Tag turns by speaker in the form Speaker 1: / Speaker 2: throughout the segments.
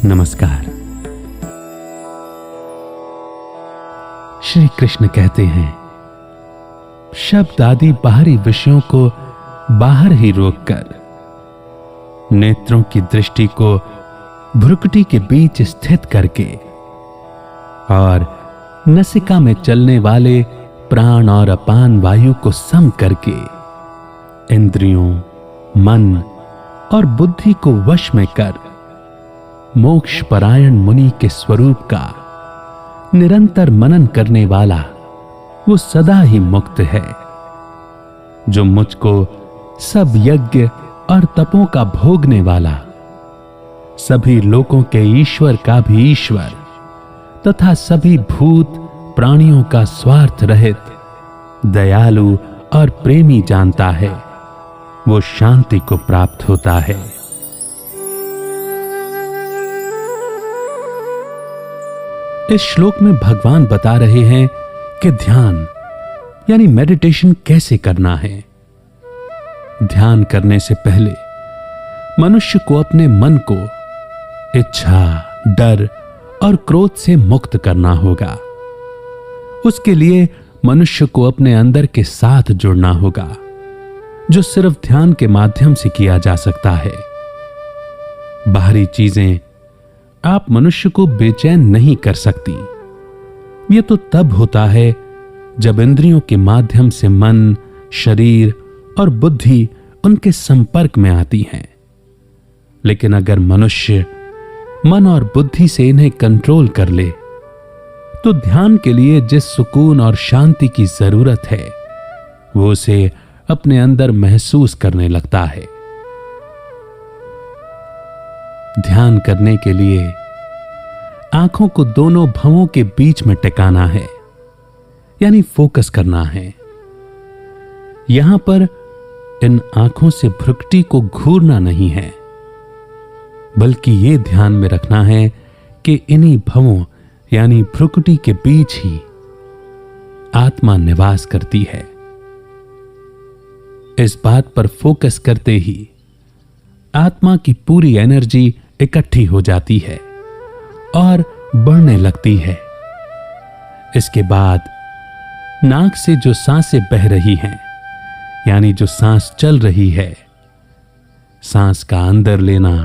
Speaker 1: नमस्कार। श्री कृष्ण कहते हैं, शब्द आदि बाहरी विषयों को बाहर ही रोककर नेत्रों की दृष्टि को भ्रुकुटी के बीच स्थित करके और नसिका में चलने वाले प्राण और अपान वायु को सम करके इंद्रियों, मन और बुद्धि को वश में कर मोक्ष परायण मुनि के स्वरूप का निरंतर मनन करने वाला वो सदा ही मुक्त है, जो मुझको सब यज्ञ और तपों का भोगने वाला, सभी लोकों के ईश्वर का भी ईश्वर तथा सभी भूत प्राणियों का स्वार्थ रहित दयालु और प्रेमी जानता है, वो शांति को प्राप्त होता है। इस श्लोक में भगवान बता रहे हैं कि ध्यान यानी मेडिटेशन कैसे करना है। ध्यान करने से पहले मनुष्य को अपने मन को इच्छा, डर और क्रोध से मुक्त करना होगा। उसके लिए मनुष्य को अपने अंदर के साथ जुड़ना होगा, जो सिर्फ ध्यान के माध्यम से किया जा सकता है। बाहरी चीजें आप मनुष्य को बेचैन नहीं कर सकती। यह तो तब होता है जब इंद्रियों के माध्यम से मन, शरीर और बुद्धि उनके संपर्क में आती हैं। लेकिन अगर मनुष्य मन और बुद्धि से इन्हें कंट्रोल कर ले, तो ध्यान के लिए जिस सुकून और शांति की जरूरत है, वो उसे अपने अंदर महसूस करने लगता है। ध्यान करने के लिए आंखों को दोनों भवों के बीच में टिकाना है, यानी फोकस करना है। यहां पर इन आंखों से भ्रुकुटी को घूरना नहीं है, बल्कि यह ध्यान में रखना है कि इन्हीं भवों यानी भ्रुकुटी के बीच ही आत्मा निवास करती है। इस बात पर फोकस करते ही आत्मा की पूरी एनर्जी इकट्ठी हो जाती है और बढ़ने लगती है। इसके बाद नाक से जो सांसें बह रही हैं, यानी जो सांस चल रही है, सांस का अंदर लेना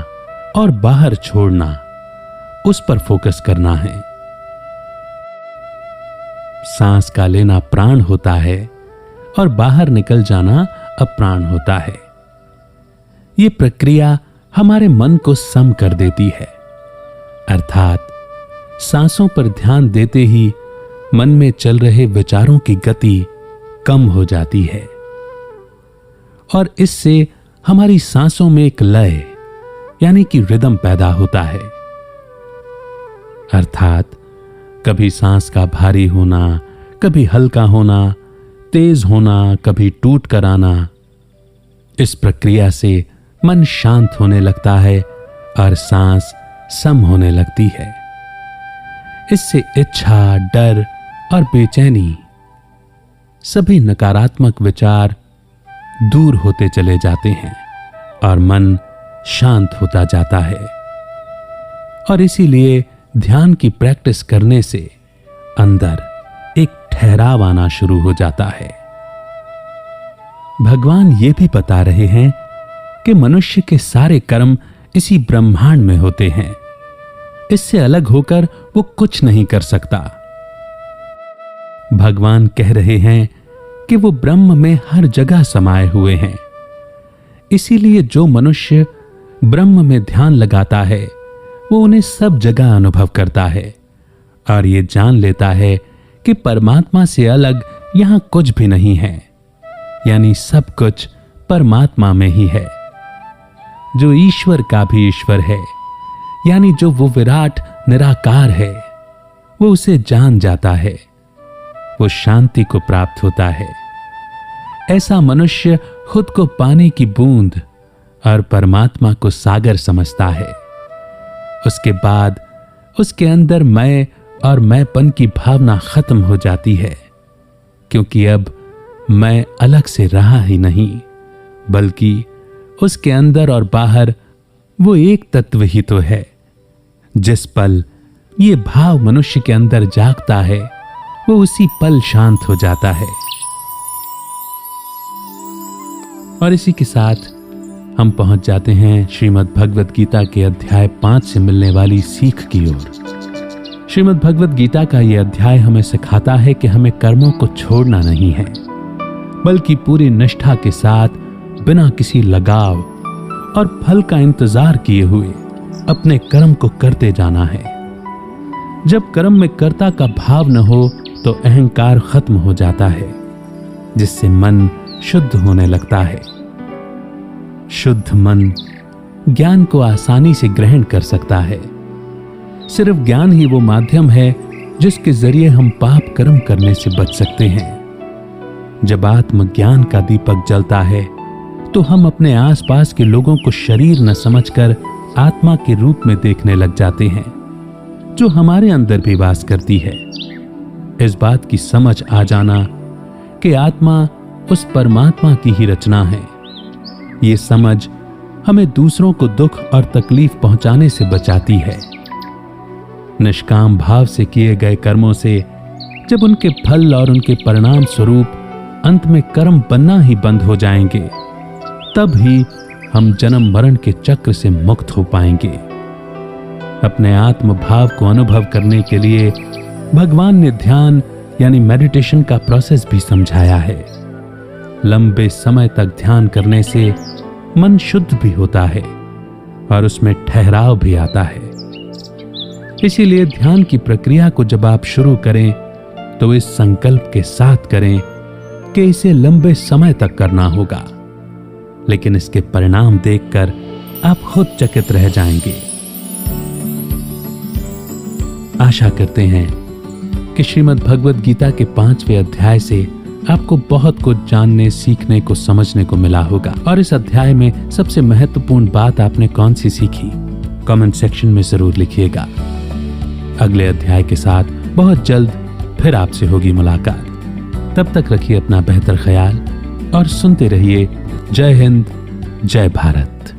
Speaker 1: और बाहर छोड़ना, उस पर फोकस करना है। सांस का लेना प्राण होता है और बाहर निकल जाना अप्राण होता है। यह प्रक्रिया हमारे मन को सम कर देती है, अर्थात सांसों पर ध्यान देते ही मन में चल रहे विचारों की गति कम हो जाती है और इससे हमारी सांसों में एक लय यानी कि रिदम पैदा होता है। अर्थात कभी सांस का भारी होना, कभी हल्का होना, तेज होना, कभी टूट कर आना। इस प्रक्रिया से मन शांत होने लगता है और सांस सम होने लगती है। इससे इच्छा, डर और बेचैनी, सभी नकारात्मक विचार दूर होते चले जाते हैं और मन शांत होता जाता है। और इसीलिए ध्यान की प्रैक्टिस करने से अंदर एक ठहराव आना शुरू हो जाता है। भगवान ये भी बता रहे हैं कि मनुष्य के सारे कर्म इसी ब्रह्मांड में होते हैं। इससे अलग होकर वो कुछ नहीं कर सकता। भगवान कह रहे हैं कि वो ब्रह्म में हर जगह समाये हुए हैं। इसीलिए जो मनुष्य ब्रह्म में ध्यान लगाता है, वो उन्हें सब जगह अनुभव करता है और ये जान लेता है कि परमात्मा से अलग यहां कुछ भी नहीं है, यानी सब कुछ परमात्मा में ही है। जो ईश्वर का भी ईश्वर है, यानी जो वो विराट निराकार है, वो उसे जान जाता है, वो शांति को प्राप्त होता है। ऐसा मनुष्य खुद को पानी की बूंद और परमात्मा को सागर समझता है। उसके बाद उसके अंदर मैं और मैंपन की भावना खत्म हो जाती है, क्योंकि अब मैं अलग से रहा ही नहीं, बल्कि उसके अंदर और बाहर वो एक तत्व ही तो है, जिस पल ये भाव मनुष्य के अंदर जागता है वो उसी पल शांत हो जाता है। और इसी के साथ हम पहुंच जाते हैं श्रीमद् भगवत गीता के अध्याय 5 से मिलने वाली सीख की ओर। श्रीमद् भगवत गीता का यह अध्याय हमें सिखाता है कि हमें कर्मों को छोड़ना नहीं है, बल्कि पूरी निष्ठा के साथ बिना किसी लगाव और फल का इंतजार किए हुए अपने कर्म को करते जाना है। जब कर्म में कर्ता का भाव न हो तो अहंकार खत्म हो जाता है, जिससे मन शुद्ध होने लगता है। शुद्ध मन ज्ञान को आसानी से ग्रहण कर सकता है। सिर्फ ज्ञान ही वो माध्यम है जिसके जरिए हम पाप कर्म करने से बच सकते हैं। जब आत्मज्ञान का दीपक जलता है तो हम अपने आसपास के लोगों को शरीर न समझकर आत्मा के रूप में देखने लग जाते हैं, जो हमारे अंदर भी वास करती है। इस बात की समझ आ जाना कि आत्मा उस परमात्मा की ही रचना है, ये समझ हमें दूसरों को दुख और तकलीफ पहुंचाने से बचाती है। निष्काम भाव से किए गए कर्मों से जब उनके फल और उनके परिणाम स्वरूप अंत में कर्म बनना ही बंद हो जाएंगे, तब ही हम जन्म मरण के चक्र से मुक्त हो पाएंगे। अपने आत्म भाव को अनुभव करने के लिए भगवान ने ध्यान यानी मेडिटेशन का प्रोसेस भी समझाया है। लंबे समय तक ध्यान करने से मन शुद्ध भी होता है और उसमें ठहराव भी आता है। इसीलिए ध्यान की प्रक्रिया को जब आप शुरू करें तो इस संकल्प के साथ करें कि इसे लंबे समय तक करना होगा, लेकिन इसके परिणाम देखकर आप खुद चकित रह जाएंगे। आशा करते हैं कि श्रीमद् भगवत गीता के 5वें अध्याय से आपको बहुत कुछ जानने, सीखने को, समझने को मिला होगा। और इस अध्याय में सबसे महत्वपूर्ण बात आपने कौन सी सीखी, कमेंट सेक्शन में जरूर लिखिएगा। अगले अध्याय के साथ बहुत जल्द फिर आपसे होगी मुलाकात। तब तक रखिए अपना बेहतर ख्याल और सुनते रहिए जय हिंद, जय भारत।